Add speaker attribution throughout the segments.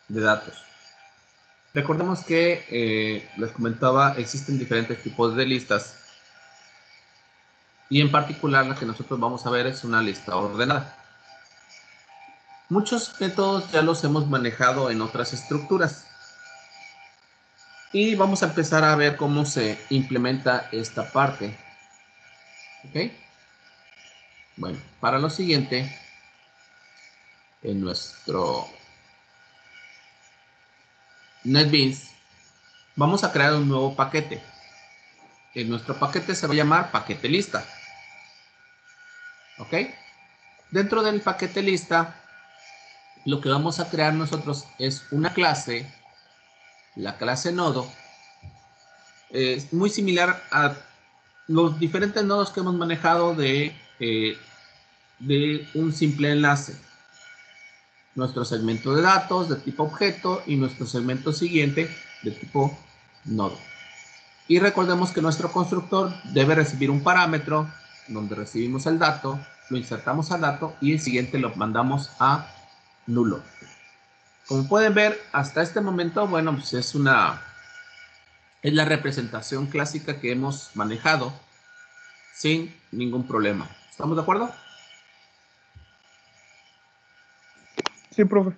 Speaker 1: de datos. Recordemos que les comentaba, existen diferentes tipos de listas y en particular la que nosotros vamos a ver es una lista ordenada. Muchos métodos ya los hemos manejado en otras estructuras y vamos a empezar a ver cómo se implementa esta parte. ¿Ok? Bueno, para lo siguiente, en nuestro NetBeans vamos a crear un nuevo paquete. En nuestro paquete se va a llamar paquete lista. ¿Ok? Dentro del paquete lista, lo que vamos a crear nosotros es una clase, la clase nodo. Es muy similar a los diferentes nodos que hemos manejado de un simple enlace. Nuestro segmento de datos de tipo objeto y nuestro segmento siguiente de tipo nodo. Y recordemos que nuestro constructor debe recibir un parámetro donde recibimos el dato, lo insertamos al dato y el siguiente lo mandamos a nulo. Como pueden ver, hasta este momento, bueno, pues es la representación clásica que hemos manejado sin ningún problema. ¿Estamos de acuerdo?
Speaker 2: Sí, profe.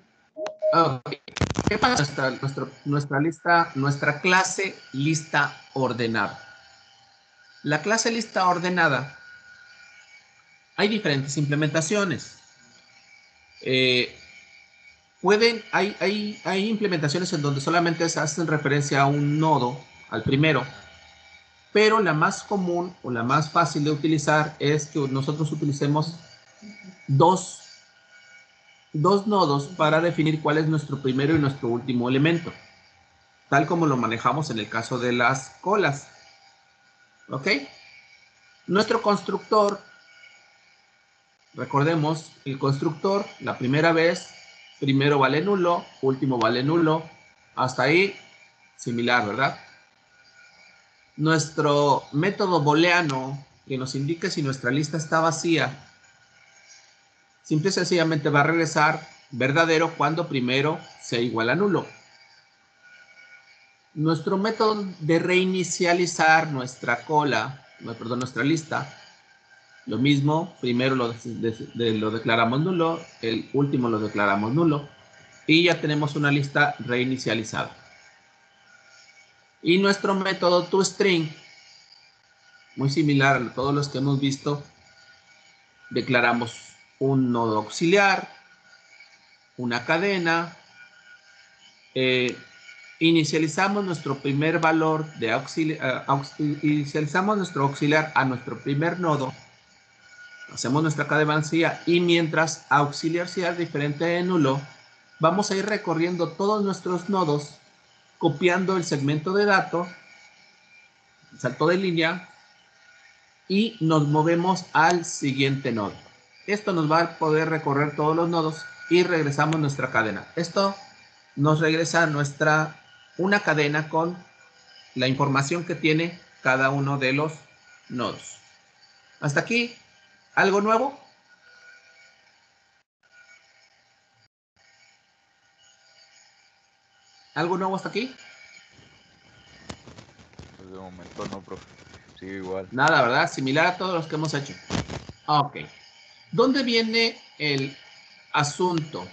Speaker 1: Okay. ¿Qué pasa? Nuestra lista, nuestra clase lista ordenada. La clase lista ordenada, hay diferentes implementaciones. Hay implementaciones en donde solamente se hacen referencia a un nodo, al primero, pero la más común o la más fácil de utilizar es que nosotros utilicemos dos nodos para definir cuál es nuestro primero y nuestro último elemento, tal como lo manejamos en el caso de las colas. ¿Ok? Nuestro constructor, recordemos, el constructor, la primera vez, primero vale nulo, último vale nulo, hasta ahí, similar, ¿verdad? Nuestro método booleano, que nos indique si nuestra lista está vacía, simple y sencillamente va a regresar verdadero cuando primero sea igual a nulo. Nuestro método de reinicializar nuestra cola, perdón, nuestra lista, lo mismo, primero lo declaramos nulo, el último lo declaramos nulo y ya tenemos una lista reinicializada. Y nuestro método toString, muy similar a todos los que hemos visto, declaramos un nodo auxiliar, una cadena, inicializamos nuestro primer valor de inicializamos nuestro auxiliar a nuestro primer nodo, hacemos nuestra cadena vacía y mientras auxiliar sea diferente de nulo, vamos a ir recorriendo todos nuestros nodos, copiando el segmento de datos, salto de línea, y nos movemos al siguiente nodo. Esto nos va a poder recorrer todos los nodos y regresamos nuestra cadena. Esto nos regresa a una cadena con la información que tiene cada uno de los nodos. Hasta aquí, ¿algo nuevo? ¿Algo nuevo hasta aquí?
Speaker 3: Pues de momento no, profe. Sigue igual.
Speaker 1: Nada, ¿verdad? Similar a todos los que hemos hecho. Ok. ¿Dónde viene el asunto?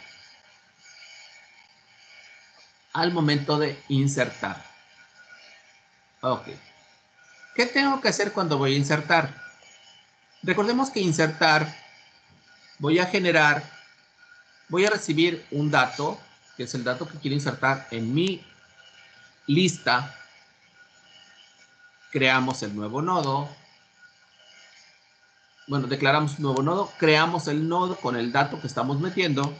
Speaker 1: Al momento de insertar. Ok. ¿Qué tengo que hacer cuando voy a insertar? Recordemos que insertar, voy a recibir un dato, que es el dato que quiero insertar en mi lista. Creamos el nuevo nodo. Bueno, declaramos un nuevo nodo, creamos el nodo con el dato que estamos metiendo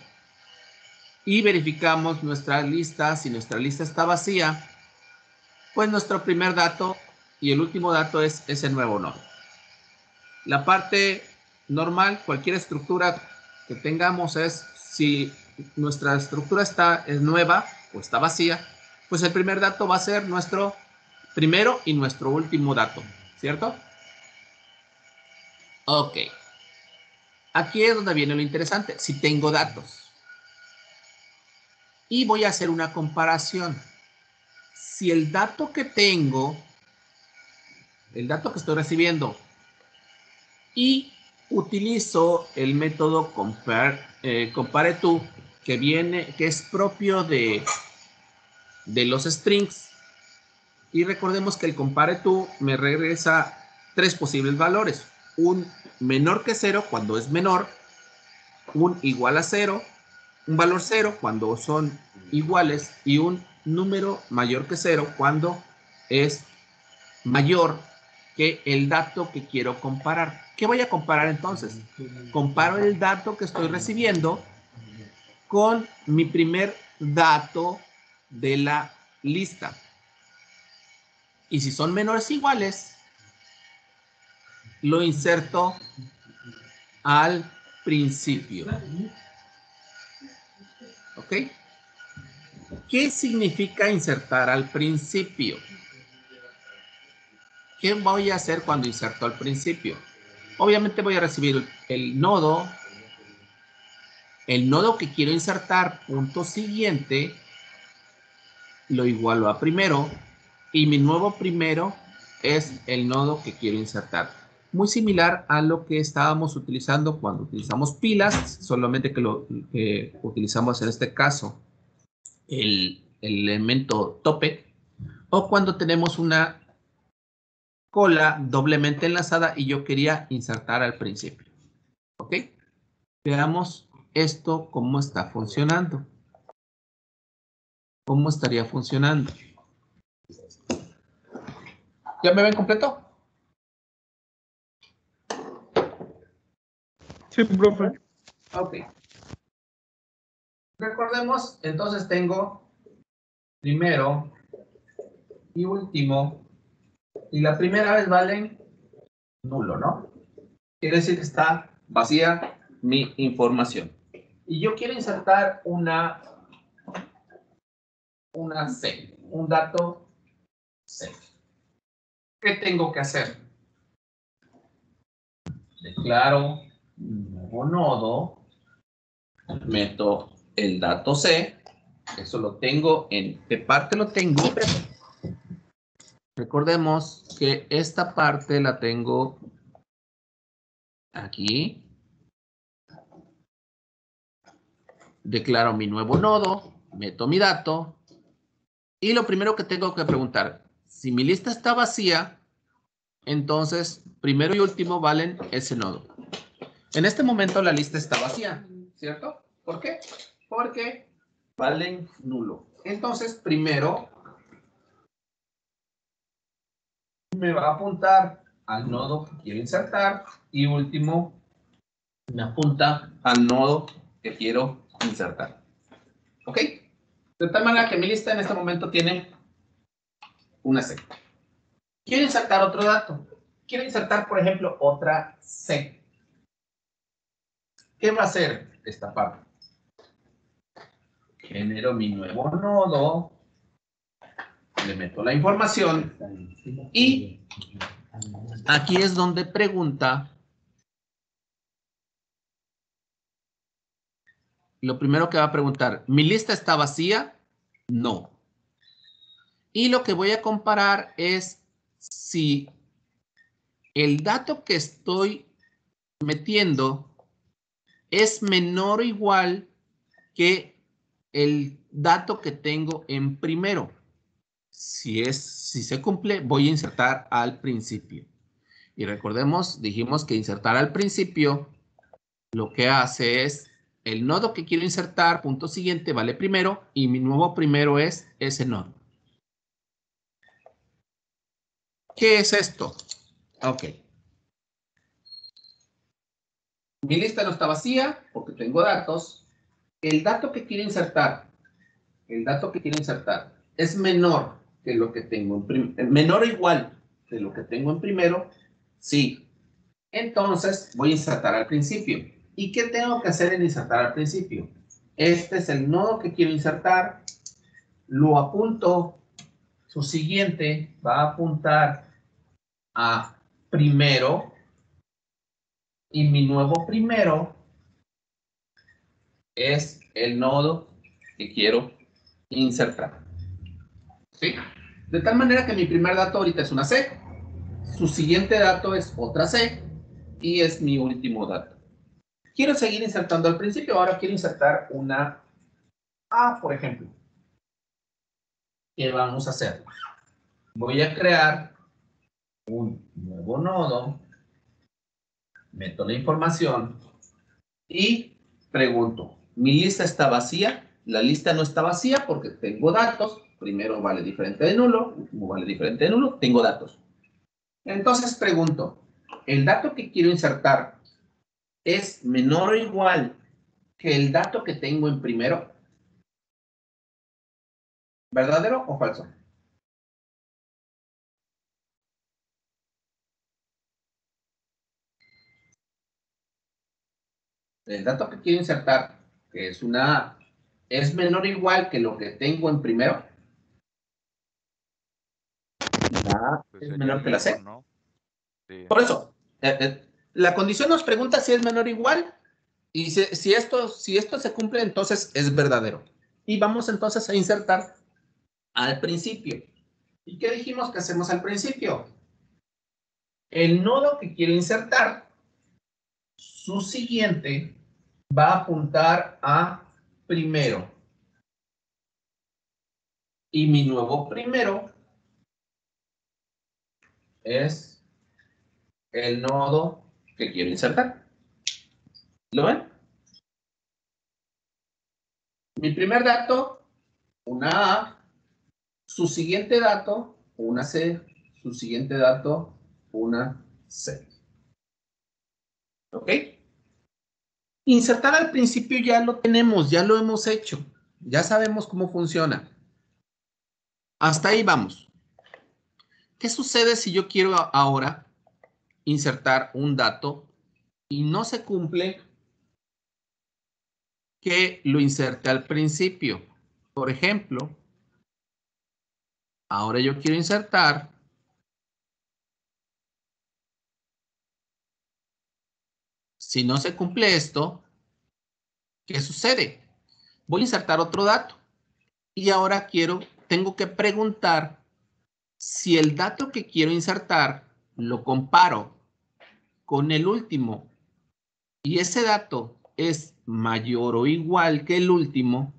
Speaker 1: y verificamos nuestra lista. Si nuestra lista está vacía, pues nuestro primer dato y el último dato es ese nuevo nodo. La parte normal, cualquier estructura que tengamos es, si nuestra estructura es nueva o está vacía, pues el primer dato va a ser nuestro primero y nuestro último dato, ¿cierto? Ok. Aquí es donde viene lo interesante. Si tengo datos. y voy a hacer una comparación. Si el dato que tengo, el dato que estoy recibiendo, y utilizo el método compareTo, que es propio de los strings, y recordemos que el compareTo me regresa 3 posibles valores: un menor que 0 cuando es menor, un igual a 0, un valor 0 cuando son iguales, y un número mayor que 0 cuando es mayor que el dato que quiero comparar. ¿Qué voy a comparar entonces? Comparo el dato que estoy recibiendo con mi primer dato de la lista. Y si son menores o iguales, lo inserto al principio. ¿Ok? ¿Qué significa insertar al principio? ¿Qué voy a hacer cuando inserto al principio? Obviamente voy a recibir el nodo que quiero insertar, punto siguiente, lo igualo a primero, y mi nuevo primero es el nodo que quiero insertar. Muy similar a lo que estábamos utilizando cuando utilizamos pilas, solamente que lo utilizamos en este caso el elemento tope, o cuando tenemos una cola doblemente enlazada y yo quería insertar al principio. ¿Ok? Veamos esto cómo está funcionando. ¿Cómo estaría funcionando? ¿Ya me ven completo?
Speaker 2: Sí, profe.
Speaker 1: Ok. Recordemos, entonces tengo primero y último, y la primera vez valen nulo, ¿no? Quiere decir que está vacía mi información. Y yo quiero insertar una C, un dato C. ¿Qué tengo que hacer? Declaro un nuevo nodo, meto el dato C, eso lo tengo ¿qué parte lo tengo? Recordemos que esta parte la tengo aquí. Declaro mi nuevo nodo, meto mi dato, y lo primero que tengo que preguntar, si mi lista está vacía, entonces primero y último valen ese nodo. En este momento la lista está vacía, ¿cierto? ¿Por qué? Porque valen nulo. Entonces primero me va a apuntar al nodo que quiero insertar, y último me apunta al nodo que quiero insertar. ¿Ok? De tal manera que mi lista en este momento tiene una C. Quiero insertar otro dato. Quiero insertar, por ejemplo, otra C. ¿Qué va a hacer esta parte? Genero mi nuevo nodo, le meto la información, y aquí es donde pregunta. Lo primero que va a preguntar, ¿mi lista está vacía? No. Y lo que voy a comparar es si el dato que estoy metiendo es menor o igual que el dato que tengo en primero. Si se cumple, voy a insertar al principio. Y recordemos, dijimos que insertar al principio lo que hace es el nodo que quiero insertar, punto siguiente, vale primero, y mi nuevo primero es ese nodo. ¿Qué es esto? Ok. Mi lista no está vacía porque tengo datos. El dato que quiero insertar, es menor que lo que tengo en primero, menor o igual de lo que tengo en primero, sí. Entonces voy a insertar al principio. ¿Y qué tengo que hacer en insertar al principio? Este es el nodo que quiero insertar, lo apunto, su siguiente va a apuntar a primero, y mi nuevo primero es el nodo que quiero insertar. ¿Sí? De tal manera que mi primer dato ahorita es una C, su siguiente dato es otra C y es mi último dato. Quiero seguir insertando al principio, ahora quiero insertar una A, por ejemplo. ¿Qué vamos a hacer? Voy a crear un nuevo nodo, meto la información y pregunto, ¿mi lista está vacía? La lista no está vacía porque tengo datos. Primero vale diferente de nulo, último vale diferente de nulo, tengo datos. Entonces pregunto, ¿el dato que quiero insertar es menor o igual que el dato que tengo en primero? ¿Verdadero o falso? El dato que quiero insertar, que es una A, ¿es menor o igual que lo que tengo en primero? La A
Speaker 3: Pues
Speaker 1: es
Speaker 3: sería
Speaker 1: menor que la
Speaker 3: menor,
Speaker 1: C.
Speaker 3: ¿no? Sí.
Speaker 1: Por eso, la condición nos pregunta si es menor o igual, y si esto se cumple, entonces es verdadero. Y vamos entonces a insertar al principio. ¿Y qué dijimos que hacemos al principio? El nodo que quiero insertar, su siguiente va a apuntar a primero. Y mi nuevo primero es el nodo que quiero insertar. ¿Lo ven? Mi primer dato, una A, su siguiente dato, una C, su siguiente dato, una C. ¿Ok? Insertar al principio ya lo tenemos, ya lo hemos hecho, ya sabemos cómo funciona. Hasta ahí vamos. ¿Qué sucede si yo quiero ahora insertar un dato y no se cumple que lo inserte al principio? Por ejemplo, ahora yo quiero insertar si no se cumple esto, ¿qué sucede? Voy a insertar otro dato y ahora tengo que preguntar si el dato que quiero insertar lo comparo con el último y ese dato es mayor o igual que el último,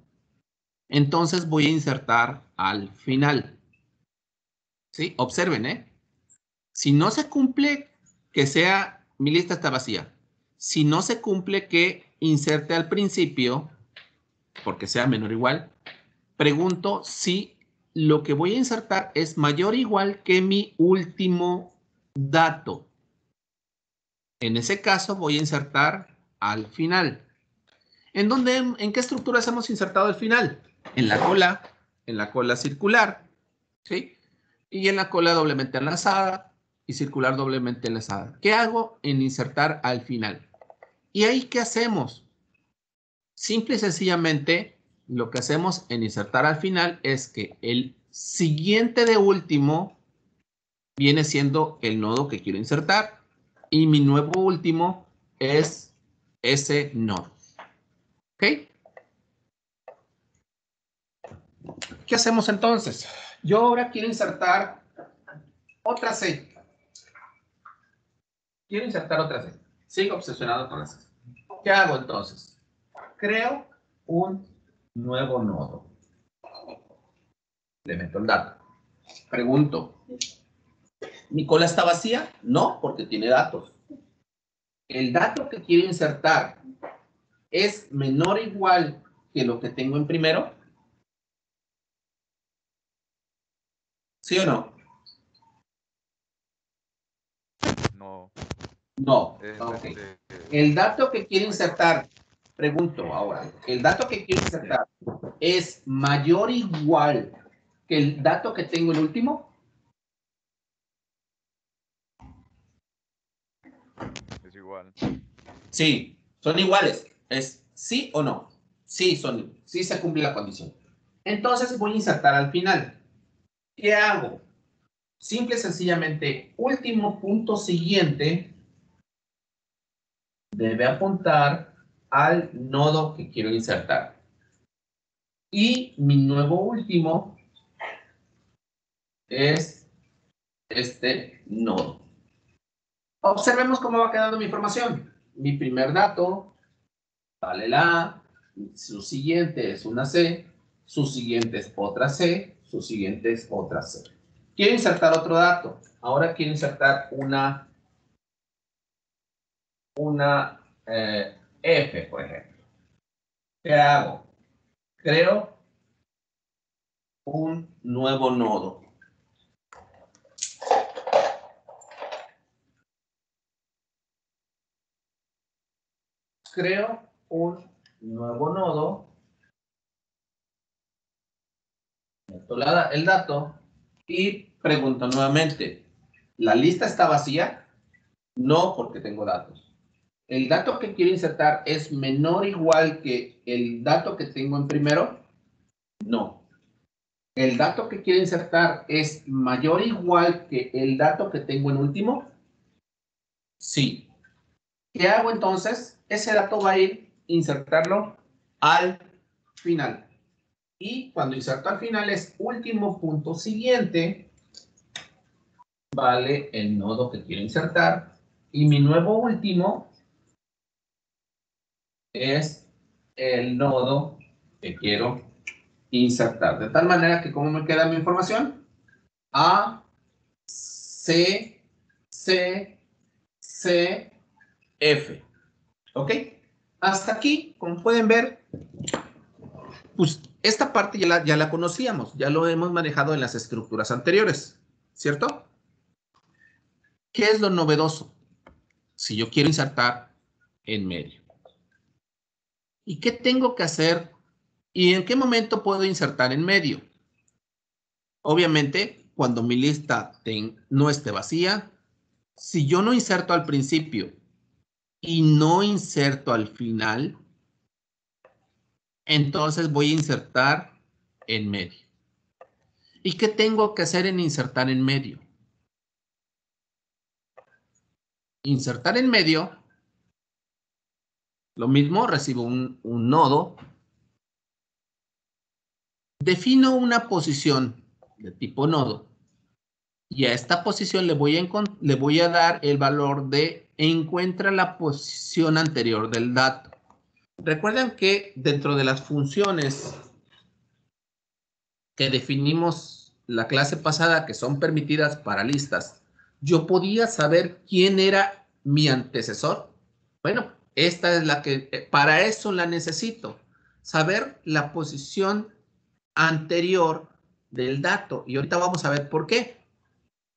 Speaker 1: entonces voy a insertar al final. ¿Sí? Observen, ¿eh? Si no se cumple que sea, mi lista está vacía. Si no se cumple que inserte al principio, porque sea menor o igual, pregunto si lo que voy a insertar es mayor o igual que mi último dato. En ese caso voy a insertar al final. ¿En qué estructuras hemos insertado al final? En la cola circular, ¿sí? Y en la cola doblemente enlazada y circular doblemente enlazada. ¿Qué hago en insertar al final? ¿Y ahí qué hacemos? Simple y sencillamente, lo que hacemos en insertar al final es que el siguiente de último viene siendo el nodo que quiero insertar y mi nuevo último es ese nodo. ¿Ok? ¿Qué hacemos entonces? Yo ahora quiero insertar otra C. Quiero insertar otra C. Sigo obsesionado con la C. ¿Qué hago entonces? Creo un nuevo nodo. Le meto el dato. Pregunto, ¿mi cola está vacía? No, porque tiene datos. El dato que quiero insertar es menor o igual que lo que tengo en primero. ¿Sí o no?
Speaker 3: No.
Speaker 1: No.
Speaker 3: Es
Speaker 1: Ok. El dato que quiero insertar, pregunto ahora, ¿el dato que quiero insertar es mayor o igual que el dato que tengo en último?
Speaker 3: es igual.
Speaker 1: Sí, son iguales. ¿Es sí o no? Sí, sí se cumple la condición. Entonces voy a insertar al final. ¿Qué hago? Simple y sencillamente, último punto siguiente debe apuntar al nodo que quiero insertar. Y mi nuevo último es este nodo. Observemos cómo va quedando mi información. Mi primer dato vale la A, su siguiente es una C, su siguiente es otra C, su siguiente es otra C. Quiero insertar otro dato. Ahora quiero insertar una F, por ejemplo. ¿Qué hago? Creo un nuevo nodo. Creo un nuevo nodo. Meto el dato y pregunto nuevamente, ¿la lista está vacía? No, porque tengo datos. ¿El dato que quiero insertar es menor o igual que el dato que tengo en primero? No. ¿El dato que quiero insertar es mayor o igual que el dato que tengo en último? Sí. ¿Qué hago entonces? Ese dato va a ir insertarlo al final. Y cuando inserto al final es último punto siguiente, vale el nodo que quiero insertar. Y mi nuevo último es el nodo que quiero insertar. De tal manera que, ¿cómo me queda mi información? A, C, C, C, F. ¿Ok? Hasta aquí, como pueden ver, pues esta parte ya la conocíamos, ya lo hemos manejado en las estructuras anteriores, ¿cierto? ¿Qué es lo novedoso? Si yo quiero insertar en medio. ¿Y qué tengo que hacer? ¿Y en qué momento puedo insertar en medio? Obviamente, cuando mi lista no esté vacía, si yo no inserto al principio y no inserto al final, entonces voy a insertar en medio. ¿Y qué tengo que hacer en insertar en medio? Insertar en medio, lo mismo, recibo un nodo, defino una posición de tipo nodo y a esta posición le voy a dar el valor de encuentra la posición anterior del dato. Recuerden que dentro de las funciones que definimos la clase pasada, que son permitidas para listas, yo podía saber quién era mi antecesor. Bueno, esta es la que, para eso la necesito, saber la posición anterior del dato. Y ahorita vamos a ver por qué.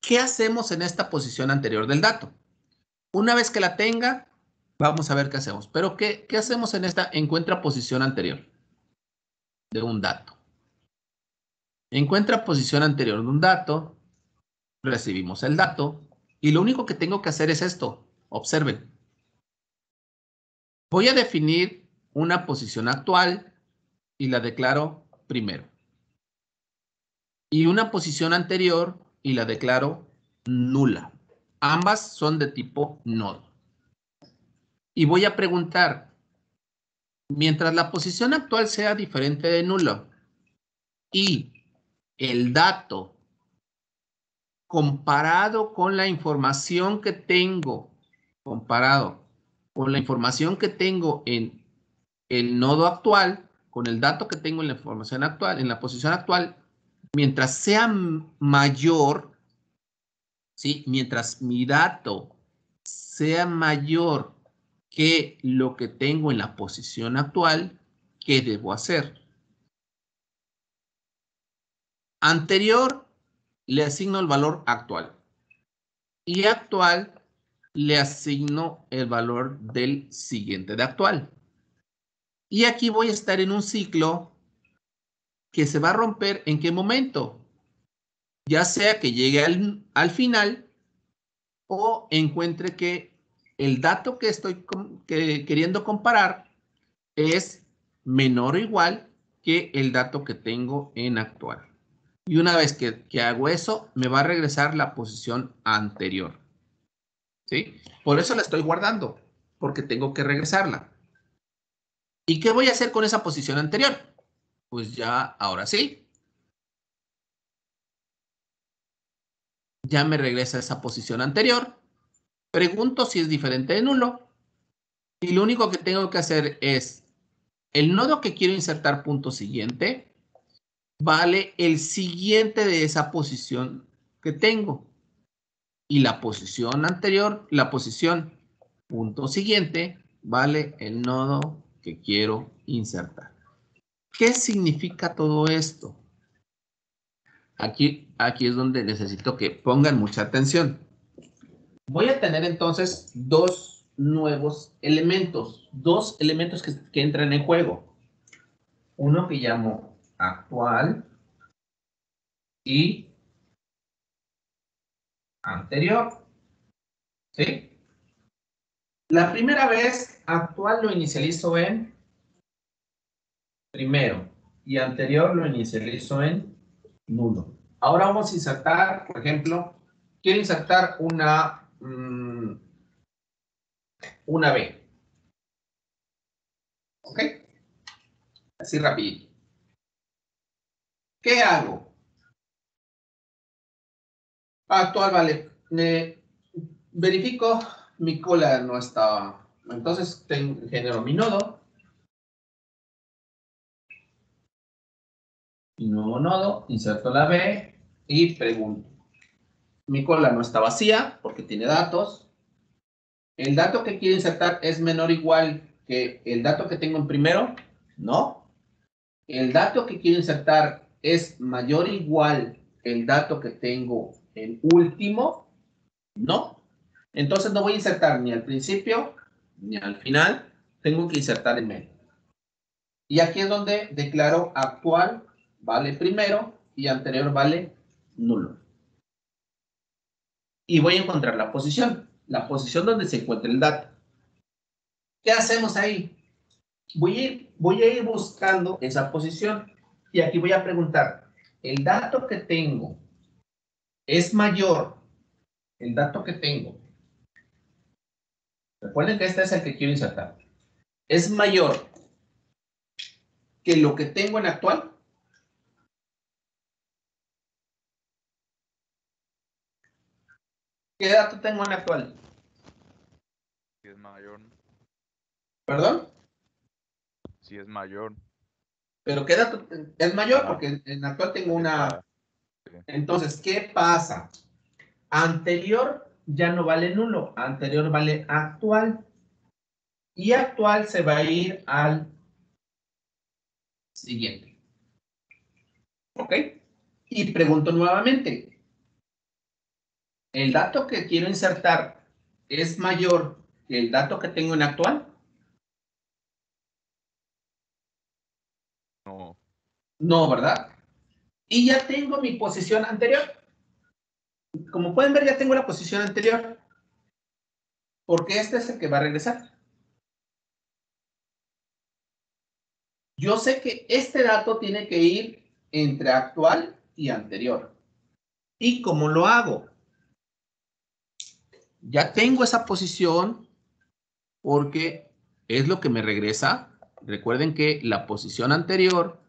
Speaker 1: ¿Qué hacemos en esta posición anterior del dato? Una vez que la tenga, vamos a ver qué hacemos. Pero ¿qué hacemos en esta encuentra posición anterior de un dato? Encuentra posición anterior de un dato, recibimos el dato y lo único que tengo que hacer es esto. Observen. Voy a definir una posición actual y la declaro primero. Y una posición anterior y la declaro nula. Ambas son de tipo nodo. Y voy a preguntar, mientras la posición actual sea diferente de nulo y el dato comparado con la información que tengo, en el nodo actual, con el dato que tengo en la información actual, en la posición actual, mientras sea mayor, ¿sí? Mientras mi dato sea mayor que lo que tengo en la posición actual, ¿qué debo hacer? Anterior le asigno el valor actual y actual le asigno el valor del siguiente de actual. Y aquí voy a estar en un ciclo que se va a romper ¿en qué momento? Ya sea que llegue al final o encuentre que el dato que estoy queriendo comparar es menor o igual que el dato que tengo en actual. Y una vez que hago eso, me va a regresar la posición anterior. ¿Sí? Por eso la estoy guardando, porque tengo que regresarla. ¿Y qué voy a hacer con esa posición anterior? Pues ya, ahora sí. Ya me regresa a esa posición anterior. Pregunto si es diferente de nulo. Y lo único que tengo que hacer es, el nodo que quiero insertar punto siguiente, vale el siguiente de esa posición que tengo. Y la posición anterior, la posición punto siguiente, vale el nodo que quiero insertar. ¿Qué significa todo esto? Aquí es donde necesito que pongan mucha atención. Voy a tener entonces dos nuevos elementos, que entran en juego. Uno que llamo actual y anterior. ¿Sí? La primera vez actual lo inicializo en primero y anterior lo inicializo en nulo. Ahora vamos a insertar, por ejemplo, quiero insertar una B. ¿Ok? Así rapidito. ¿Qué hago? Actual, vale. Verifico, mi cola no estaba. Entonces genero mi nodo. Mi nuevo nodo, inserto la B y pregunto. Mi cola no está vacía porque tiene datos. ¿El dato que quiero insertar es menor o igual que el dato que tengo en primero? No. ¿El dato que quiero insertar es mayor o igual que el dato que tengo en último? No. Entonces no voy a insertar ni al principio ni al final. Tengo que insertar en medio. Y aquí es donde declaro actual vale primero y anterior vale nulo. Y voy a encontrar la posición donde se encuentra el dato. ¿Qué hacemos ahí? Voy a ir buscando esa posición y aquí voy a preguntar, ¿el dato que tengo es mayor? El dato que tengo, recuerden que este es el que quiero insertar, ¿es mayor que lo que tengo en actual? ¿Qué dato tengo en actual?
Speaker 3: Si es mayor.
Speaker 1: ¿Perdón?
Speaker 3: Si es mayor.
Speaker 1: ¿Pero qué dato es mayor?
Speaker 3: Ah,
Speaker 1: Porque en actual tengo
Speaker 3: ahí
Speaker 1: una...
Speaker 3: está. Sí.
Speaker 1: Entonces, ¿qué pasa? Anterior ya no vale nulo, anterior vale actual. Y actual se va a ir al siguiente. ¿Ok? Y pregunto nuevamente, ¿el dato que quiero insertar es mayor que el dato que tengo en actual?
Speaker 3: No.
Speaker 1: No, ¿verdad? Y ya tengo mi posición anterior. Como pueden ver, ya tengo la posición anterior. Porque este es el que va a regresar. Yo sé que este dato tiene que ir entre actual y anterior. ¿Y cómo lo hago? Ya tengo esa posición porque es lo que me regresa. Recuerden que la posición anterior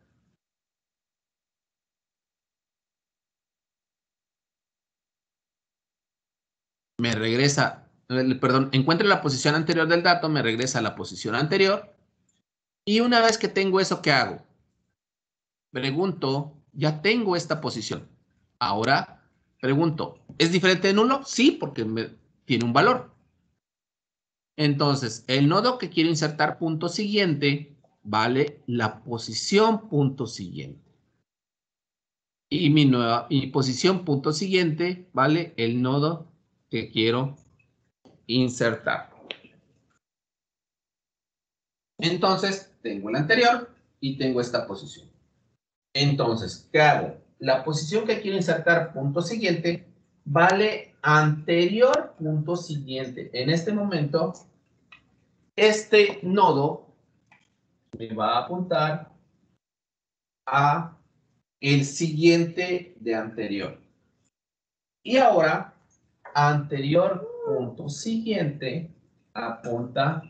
Speaker 1: me regresa, perdón, encuentre la posición anterior del dato, me regresa a la posición anterior. Y una vez que tengo eso, ¿qué hago? Pregunto, ya tengo esta posición. Ahora pregunto, ¿es diferente de nulo? Sí, porque tiene un valor. Entonces, el nodo que quiero insertar punto siguiente vale la posición punto siguiente. Y mi posición punto siguiente vale el nodo que quiero insertar. Entonces, tengo el anterior y tengo esta posición. Entonces, ¿qué hago? La posición que quiero insertar punto siguiente vale anterior punto siguiente. En este momento, este nodo me va a apuntar a el siguiente de anterior. Y ahora, anterior punto siguiente apunta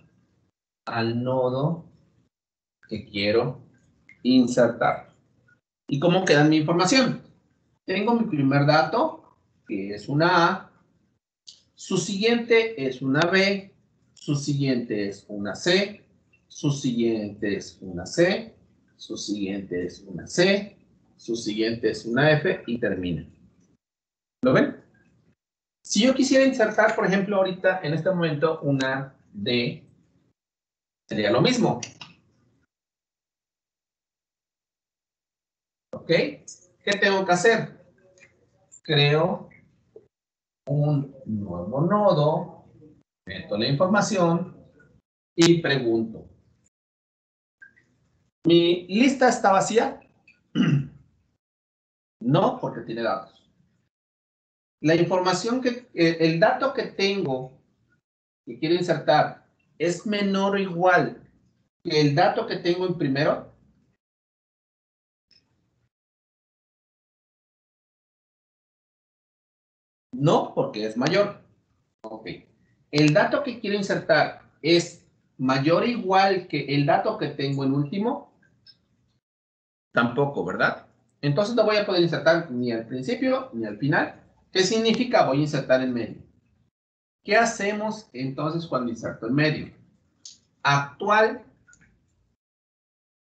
Speaker 1: al nodo que quiero insertar. ¿Y cómo queda mi información? Tengo mi primer dato, que es una A. Su siguiente es una B. Su siguiente es una C. Su siguiente es una C. Su siguiente es una C. Su siguiente es una F y termina. ¿Lo ven? Si yo quisiera insertar, por ejemplo, ahorita, en este momento, una D, sería lo mismo. ¿Ok? ¿Qué tengo que hacer? Creo un nuevo nodo, meto la información y pregunto. ¿Mi lista está vacía? No, porque tiene datos. La información el dato que tengo, que quiero insertar, es menor o igual que el dato que tengo en primero. No, porque es mayor. Ok. El dato que quiero insertar es mayor o igual que el dato que tengo en último. Tampoco, ¿verdad? Entonces no voy a poder insertar ni al principio ni al final. ¿Qué significa? Voy a insertar en medio. ¿Qué hacemos entonces cuando inserto en medio? Actual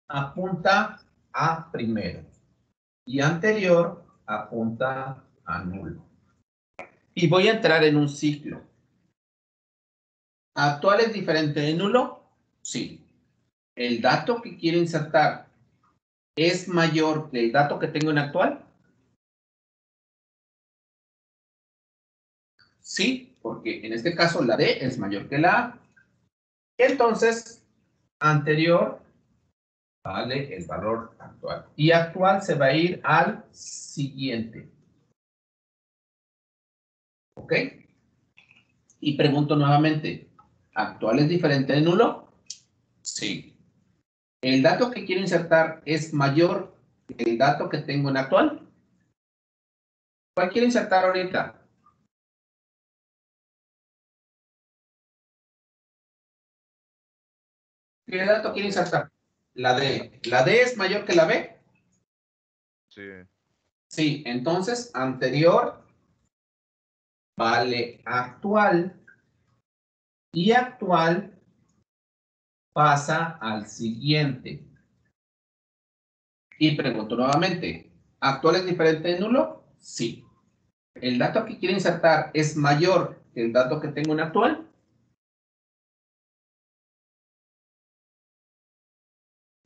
Speaker 1: apunta a primero y anterior apunta a nulo. Y voy a entrar en un ciclo. ¿Actual es diferente de nulo? Sí. ¿El dato que quiero insertar es mayor que el dato que tengo en actual? Sí, porque en este caso la D es mayor que la A. Entonces, anterior vale el valor actual. Y actual se va a ir al siguiente. ¿Ok? Y pregunto nuevamente, ¿actual es diferente de nulo? Sí. ¿El dato que quiero insertar es mayor que el dato que tengo en actual? ¿Cuál quiero insertar ahorita? ¿Qué dato quiero insertar? La D. ¿La D es mayor que la B?
Speaker 3: Sí.
Speaker 1: Sí, entonces anterior vale actual y actual pasa al siguiente. Y pregunto nuevamente, ¿actual es diferente de nulo? Sí. ¿El dato que quiero insertar es mayor que el dato que tengo en actual?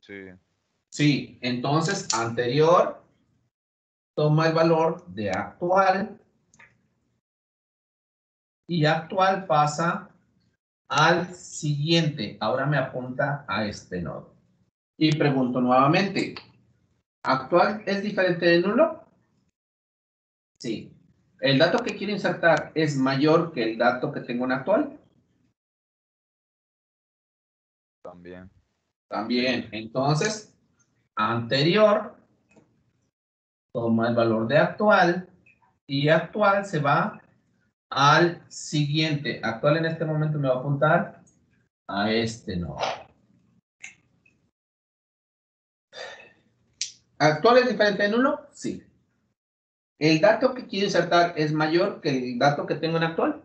Speaker 3: Sí.
Speaker 1: Sí, entonces anterior toma el valor de actual y actual pasa al siguiente. Ahora me apunta a este nodo. Y pregunto nuevamente, ¿actual es diferente de nulo? Sí. ¿El dato que quiero insertar es mayor que el dato que tengo en actual?
Speaker 3: También.
Speaker 1: También. Entonces, anterior toma el valor de actual y actual se va al siguiente. Actual en este momento me va a apuntar a este nodo. ¿Actual es diferente de nulo? Sí. ¿El dato que quiero insertar es mayor que el dato que tengo en actual?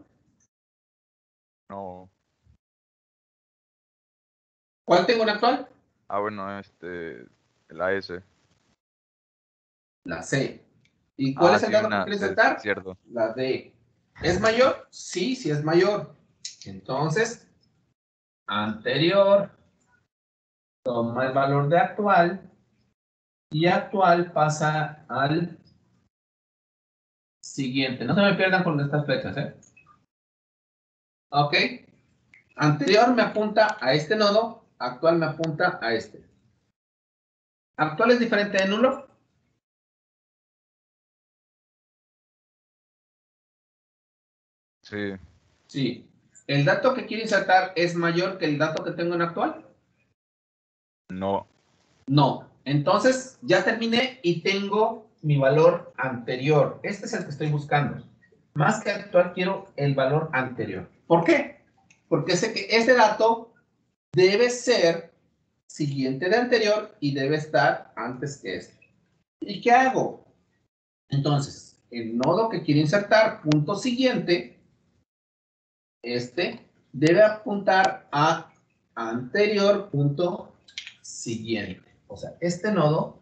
Speaker 3: No.
Speaker 1: ¿Cuál tengo en actual?
Speaker 3: Ah, bueno, la S.
Speaker 1: La C. ¿Y cuál
Speaker 3: Ah,
Speaker 1: es el
Speaker 3: sí,
Speaker 1: dato que quiero
Speaker 3: es
Speaker 1: insertar?
Speaker 3: cierto.
Speaker 1: La D. ¿Es mayor? Sí, sí es mayor. Entonces, anterior toma el valor de actual y actual pasa al siguiente. No se me pierdan con estas flechas, ¿eh? Ok. Anterior me apunta a este nodo, actual me apunta a este. ¿Actual es diferente de nulo?
Speaker 3: Sí.
Speaker 1: Sí. ¿El dato que quiero insertar es mayor que el dato que tengo en actual?
Speaker 3: No.
Speaker 1: No. Entonces ya terminé y tengo mi valor anterior. Este es el que estoy buscando. Más que actual, quiero el valor anterior. ¿Por qué? Porque sé que este dato debe ser siguiente de anterior y debe estar antes que este. ¿Y qué hago? Entonces, el nodo que quiero insertar, punto siguiente, este debe apuntar a anterior punto siguiente. O sea, este nodo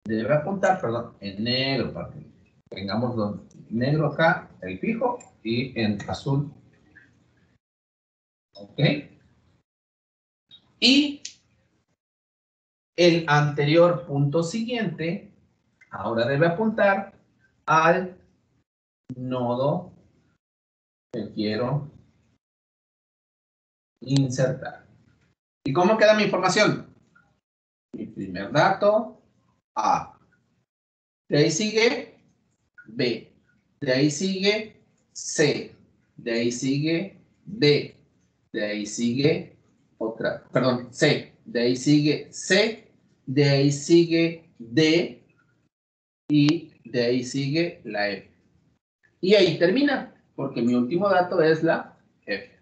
Speaker 1: debe apuntar, perdón, en negro, para que tengamos negro acá, el fijo, y en azul. ¿Ok? Y el anterior punto siguiente ahora debe apuntar al nodo que quiero insertar. ¿Y cómo queda mi información? Mi primer dato, A. De ahí sigue B. De ahí sigue C. De ahí sigue D. De ahí sigue otra, perdón, C. De ahí sigue C. De ahí sigue D. Y de ahí sigue la F. Y ahí termina, porque mi último dato es la F.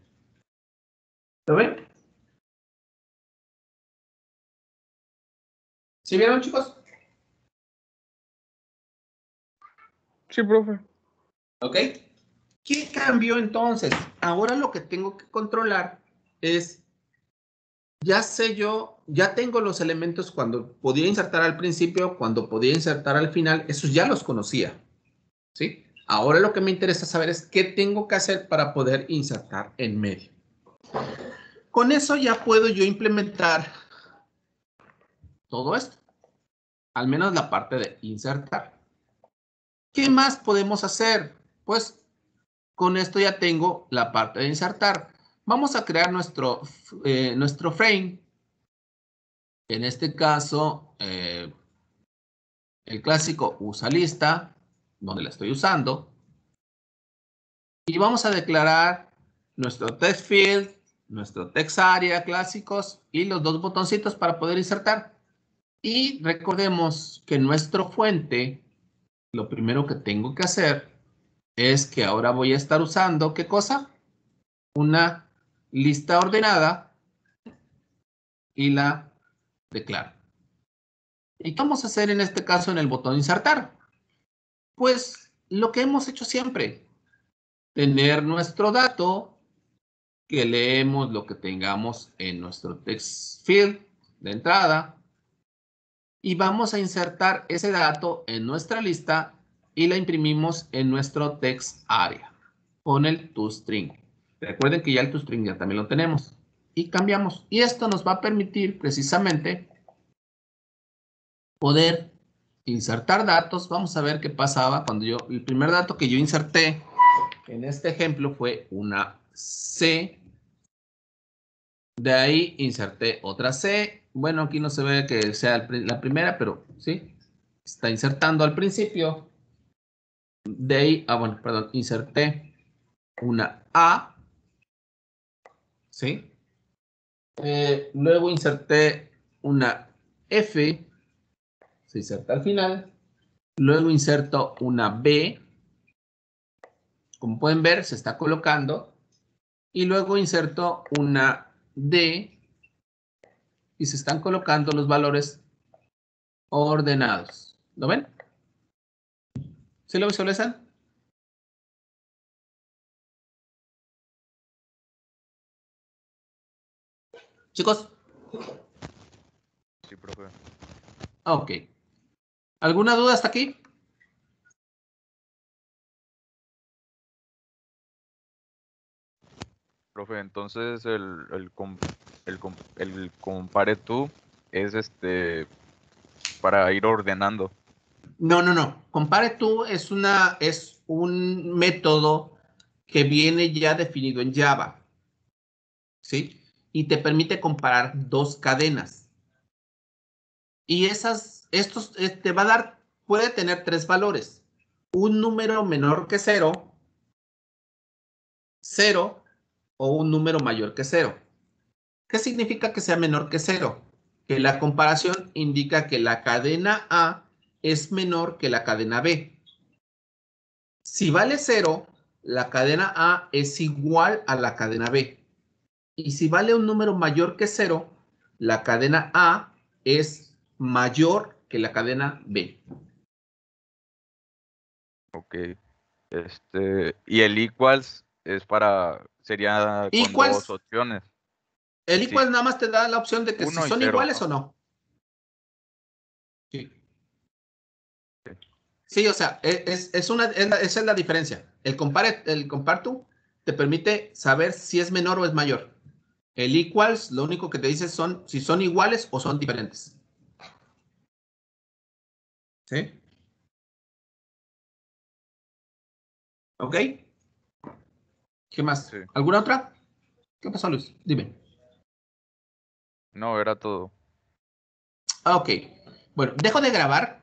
Speaker 1: ¿Lo ven? ¿Sí vieron, chicos?
Speaker 2: Sí, profe.
Speaker 1: ¿Ok? ¿Qué cambió entonces? Ahora lo que tengo que controlar es, ya sé yo, ya tengo los elementos cuando podía insertar al principio, cuando podía insertar al final, esos ya los conocía, ¿sí? Ahora lo que me interesa saber es qué tengo que hacer para poder insertar en medio. Con eso ya puedo yo implementar todo esto, al menos la parte de insertar. ¿Qué más podemos hacer? Pues con esto ya tengo la parte de insertar. Vamos a crear nuestro frame. En este caso, el clásico usa lista, donde la estoy usando. Y vamos a declarar nuestro text field, nuestro text area clásicos y los dos botoncitos para poder insertar. Y recordemos que nuestro fuente, lo primero que tengo que hacer es que ahora voy a estar usando, ¿qué cosa? Una lista ordenada y la declaro. ¿Y qué vamos a hacer en este caso en el botón insertar? Pues lo que hemos hecho siempre, tener nuestro dato, que leemos lo que tengamos en nuestro text field de entrada y vamos a insertar ese dato en nuestra lista y la imprimimos en nuestro text area con el toString. Recuerden que ya el toString ya también lo tenemos y cambiamos. Y esto nos va a permitir precisamente poder insertar datos. Vamos a ver qué pasaba cuando el primer dato que yo inserté en este ejemplo fue una C. De ahí inserté otra C. Bueno, aquí no se ve que sea la primera, pero sí, está insertando al principio. De ahí, bueno, perdón, inserté una A. ¿Sí? Luego inserté una F. Se inserta al final. Luego inserto una B. Como pueden ver, se está colocando. Y luego inserto una D. Y se están colocando los valores ordenados. ¿Lo ven? ¿Sí lo visualizan? Chicos.
Speaker 3: Sí, profe.
Speaker 1: Ok. ¿Alguna duda hasta aquí?
Speaker 3: Profe, entonces el compare to es para ir ordenando.
Speaker 1: No. Compare tú es un método que viene ya definido en Java. ¿Sí? Y te permite comparar dos cadenas. Y te va a dar, puede tener tres valores. Un número menor que 0, 0 o un número mayor que 0. ¿Qué significa que sea menor que 0? Que la comparación indica que la cadena A es menor que la cadena B. Si vale 0, la cadena A es igual a la cadena B. Y si vale un número mayor que 0, la cadena A es mayor que la cadena B.
Speaker 3: Ok. Y el equals es sería con dos
Speaker 1: Equals,
Speaker 3: opciones.
Speaker 1: el
Speaker 3: Sí,
Speaker 1: equals nada más te da la opción de que si
Speaker 3: 1 y
Speaker 1: son
Speaker 3: 0,
Speaker 1: iguales
Speaker 3: ¿no?
Speaker 1: o no. Sí.
Speaker 3: Sí.
Speaker 1: Sí, o sea, esa es la diferencia. El compare to te permite saber si es menor o es mayor. El equals, lo único que te dice son si son iguales o son diferentes. ¿Sí? ¿Ok? ¿Qué más?
Speaker 3: Sí.
Speaker 1: ¿Alguna otra? ¿Qué pasó, Luis? Dime.
Speaker 3: No, era todo.
Speaker 1: Ok. Bueno, dejo de grabar